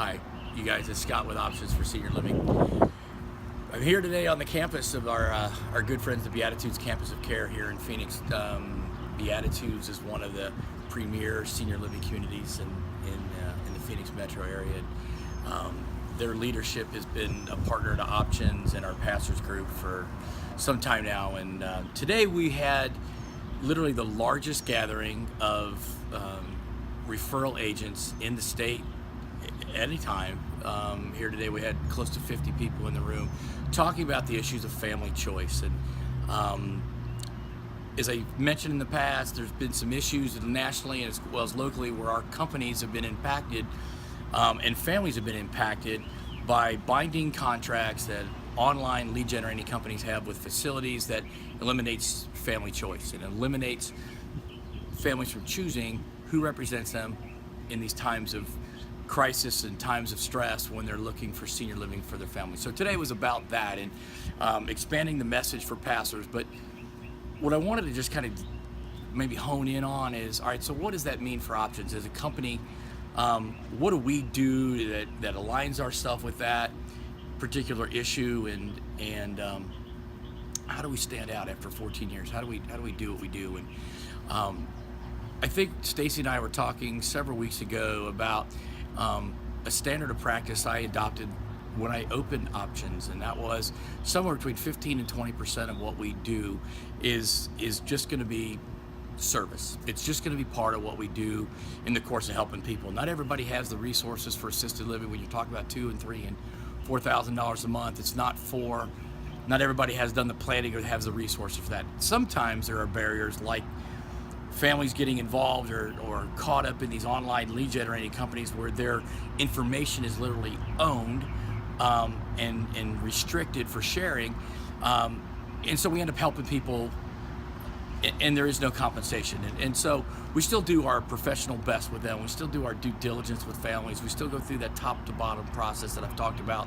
Hi, you guys. It's Scott with Options for Senior Living. I'm here today on the campus of our good friends, the Beatitudes Campus of Care here in Phoenix. Beatitudes is one of the premier senior living communities in the Phoenix metro area. Their leadership has been a partner to Options and our pastors group for some time now. And today we had literally the largest gathering of referral agents in the state anytime. Here today we had close to 50 people in the room talking about the issues of family choice. And as I mentioned in the past, there's been some issues nationally as well as locally where our companies have been impacted and families have been impacted by binding contracts that online lead generating companies have with facilities that eliminates family choice and eliminates families from choosing who represents them in these times of crisis and times of stress when they're looking for senior living for their family. So today was about that and expanding the message for pastors. But what I wanted to just kind of maybe hone in on is, all right, so what does that mean for Options as a company? What do we do that aligns ourselves with that particular issue, and how do we stand out after 14 years? How do we do what we do? And I think Stacy and I were talking several weeks ago about a standard of practice I adopted when I opened Options, and that was somewhere between 15 and 20% of what we do is just going to be service. It's just going to be part of what we do in the course of helping people. Not everybody has the resources for assisted living. When you talk about $2,000 and $3,000 and $4,000 a month, it's not everybody has done the planning or has the resources for that. Sometimes there are barriers like families getting involved or caught up in these online lead generating companies where their information is literally owned and restricted for sharing. And so we end up helping people and there is no compensation. And so we still do our professional best with them. We still do our due diligence with families. We still go through that top to bottom process that I've talked about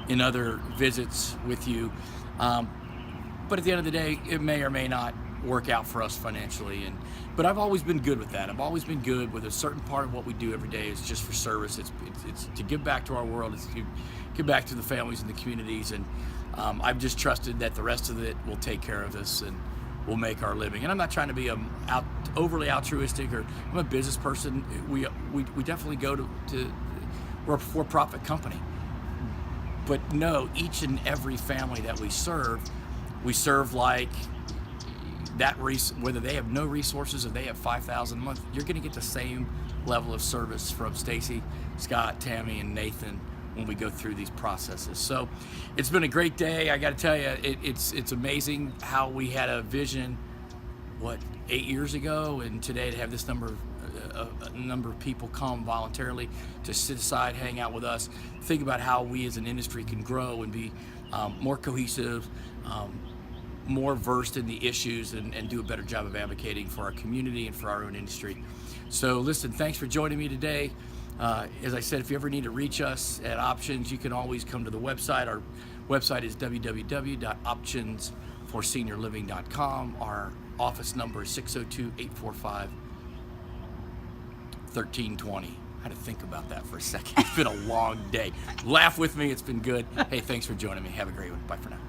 in other visits with you. But at the end of the day, it may or may not work out for us financially, but I've always been good with that. I've always been good with a certain part of what we do every day is just for service. It's to give back to our world. It's to give back to the families and the communities, and I've just trusted that the rest of it will take care of us and we'll make our living. And I'm not trying to be overly altruistic, or I'm a business person. We definitely go to we're a for-profit company, but no, each and every family that we serve like that, whether they have no resources or they have $5,000 a month, you're going to get the same level of service from Stacy, Scott, Tammy, and Nathan when we go through these processes. So it's been a great day. I got to tell you, it's amazing how we had a vision, 8 years ago, and today to have this number of people come voluntarily to sit aside, hang out with us, think about how we as an industry can grow and be more cohesive, more versed in the issues, and do a better job of advocating for our community and for our own industry. So listen, thanks for joining me today. As I said, if you ever need to reach us at Options, you can always come to the website. Our website is www.optionsforseniorliving.com. Our office number is 602-845-1320. I had to think about that for a second. It's been a long day. Laugh with me. It's been good. Hey, thanks for joining me. Have a great one. Bye for now.